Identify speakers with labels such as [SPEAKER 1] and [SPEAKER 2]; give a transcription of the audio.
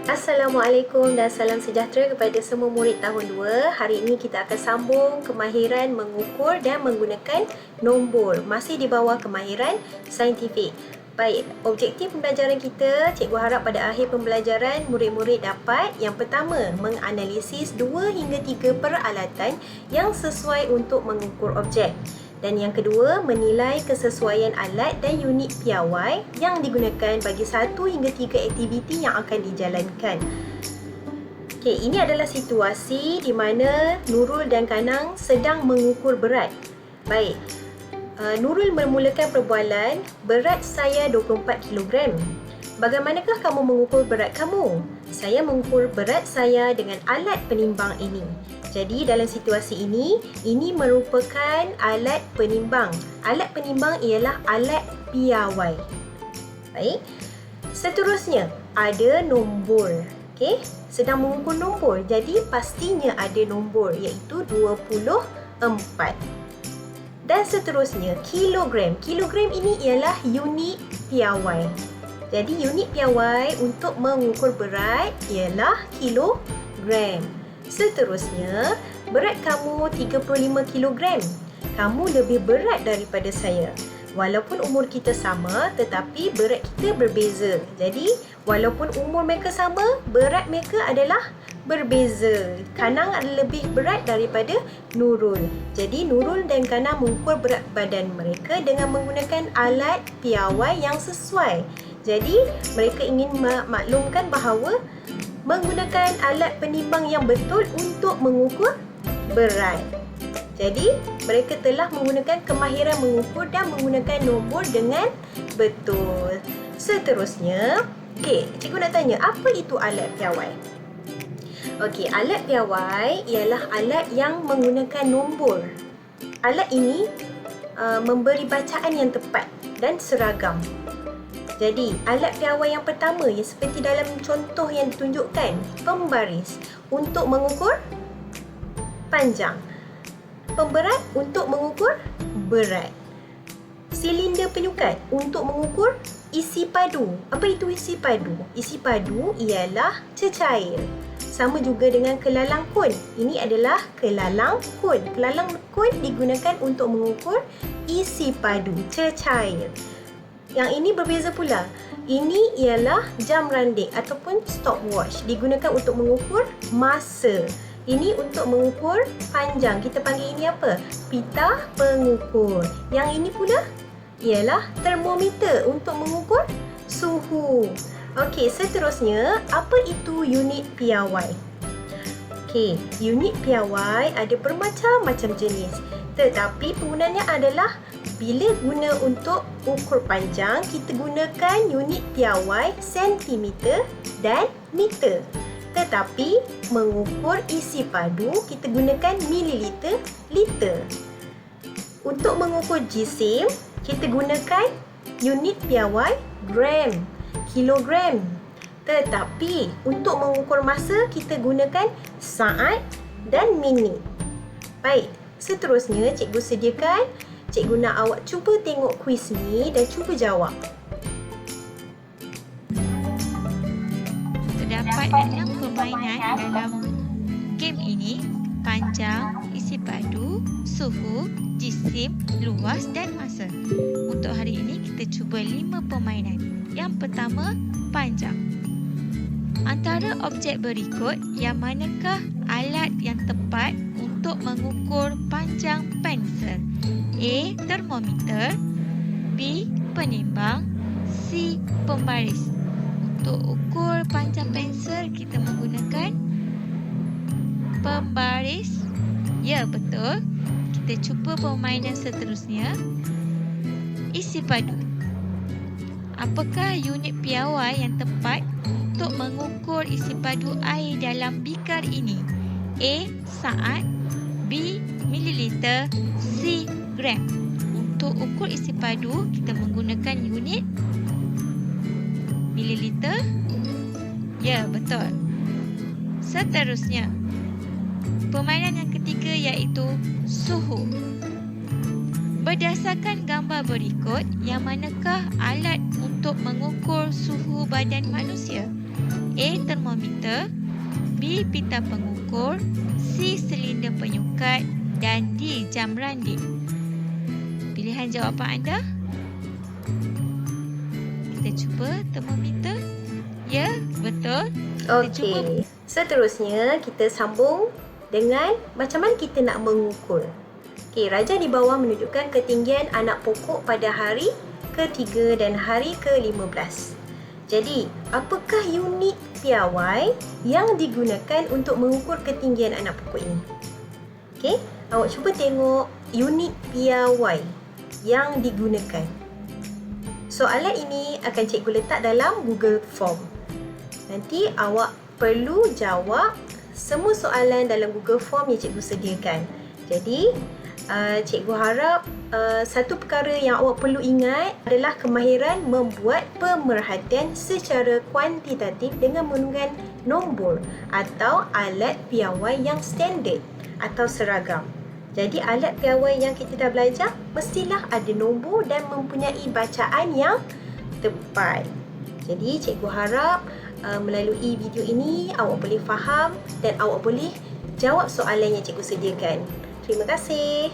[SPEAKER 1] Assalamualaikum dan salam sejahtera kepada semua murid tahun 2. Hari ini kita akan sambung kemahiran mengukur dan menggunakan nombor. Masih di bawah kemahiran saintifik. Baik, objektif pembelajaran kita, cikgu harap pada akhir pembelajaran murid-murid dapat yang pertama, menganalisis 2 hingga 3 peralatan yang sesuai untuk mengukur objek. Dan yang kedua, menilai kesesuaian alat dan unit piawai yang digunakan bagi 1 hingga 3 aktiviti yang akan dijalankan. Okey, ini adalah situasi di mana Nurul dan Kanang sedang mengukur berat. Baik, Nurul memulakan perbualan, berat saya 24 kg. Bagaimanakah kamu mengukur berat kamu? Saya mengukur berat saya dengan alat penimbang ini. Jadi dalam situasi ini merupakan alat penimbang. Alat penimbang ialah alat piawai. Baik. Seterusnya, ada nombor. Okey, sedang mengukur nombor. Jadi pastinya ada nombor iaitu 24. Dan seterusnya, kilogram. Kilogram ini ialah unit piawai. Jadi unit piawai untuk mengukur berat ialah kilogram. Seterusnya, berat kamu 35 kg. Kamu lebih berat daripada saya. Walaupun umur kita sama, tetapi berat kita berbeza. Jadi, walaupun umur mereka sama, berat mereka adalah berbeza. Kanang lebih berat daripada Nurul. Jadi, Nurul dan Kanang mengukur berat badan mereka dengan menggunakan alat piawai yang sesuai. Jadi, mereka ingin maklumkan bahawa menggunakan alat penimbang yang betul untuk mengukur berat. Jadi, mereka telah menggunakan kemahiran mengukur dan menggunakan nombor dengan betul. Seterusnya, cikgu nak tanya, apa itu alat piawai? Alat piawai ialah alat yang menggunakan nombor. Alat ini memberi bacaan yang tepat dan seragam. Jadi, alat piawai yang pertama yang seperti dalam contoh yang ditunjukkan, pembaris untuk mengukur panjang, pemberat untuk mengukur berat, silinder penyukat untuk mengukur isi padu. Apa itu isi padu? Isi padu ialah cecair. Sama juga dengan kelalang kun. Ini adalah kelalang kun. Kelalang kun digunakan untuk mengukur isi padu, cecair. Yang ini berbeza pula. Ini ialah jam randik ataupun stopwatch. Digunakan untuk mengukur masa. Ini untuk mengukur panjang. Kita panggil ini apa? Pita pengukur. Yang ini pula ialah termometer untuk mengukur suhu. Okey, seterusnya, apa itu unit piawai? Unit piawai ada bermacam-macam jenis. Tetapi penggunaannya adalah bila guna untuk ukur panjang, kita gunakan unit piawai sentimeter dan meter. Tetapi mengukur isi padu, kita gunakan mililiter, liter. Untuk mengukur jisim, kita gunakan unit piawai gram, kilogram. Tetapi untuk mengukur masa, kita gunakan saat dan minit. Baik, seterusnya cikgu sediakan. Cikgu nak awak cuba tengok kuis ni dan cuba jawab.
[SPEAKER 2] Terdapat 6 permainan dalam game ini: panjang, isi padu, suhu, jisim, luas dan masa. Untuk hari ini kita cuba 5 permainan. Yang pertama, panjang. Antara objek berikut, yang manakah alat yang tepat untuk mengukur panjang pensel? A. Termometer, B. Penimbang, C. Pembaris. Untuk ukur panjang pensel, kita menggunakan pembaris. Ya, betul. Kita cuba permainan seterusnya. Isi padu. Apakah unit piawai yang tepat untuk mengukur isi padu air dalam bikar ini? A. Saat, B. Mililiter, C. Gram. Untuk ukur isi padu, kita menggunakan unit mililiter. Ya, betul. Seterusnya, permainan yang ketiga iaitu suhu. Berdasarkan gambar berikut, yang manakah alat untuk mengukur suhu badan manusia? A. Termometer, D. Pita pengukur, C. Silinder penyukat dan D. Jam randik. Pilihan jawapan anda? Kita cuba termometer. Ya, betul. Kita cuba.
[SPEAKER 1] Okey. Seterusnya kita sambung dengan macam mana kita nak mengukur. Okey, rajah di bawah menunjukkan ketinggian anak pokok pada hari ke-3 dan hari ke-15. Jadi, apakah unit piawai yang digunakan untuk mengukur ketinggian anak pokok ini? Okey, awak cuba tengok unit piawai yang digunakan. Soalan ini akan cikgu letak dalam Google Form. Nanti awak perlu jawab semua soalan dalam Google Form yang cikgu sediakan. Jadi, cikgu harap satu perkara yang awak perlu ingat adalah kemahiran membuat pemerhatian secara kuantitatif dengan menggunakan nombor atau alat piawai yang standard atau seragam. Jadi alat piawai yang kita dah belajar mestilah ada nombor dan mempunyai bacaan yang tepat. Jadi cikgu harap melalui video ini awak boleh faham dan awak boleh jawab soalan yang cikgu sediakan. Terima kasih.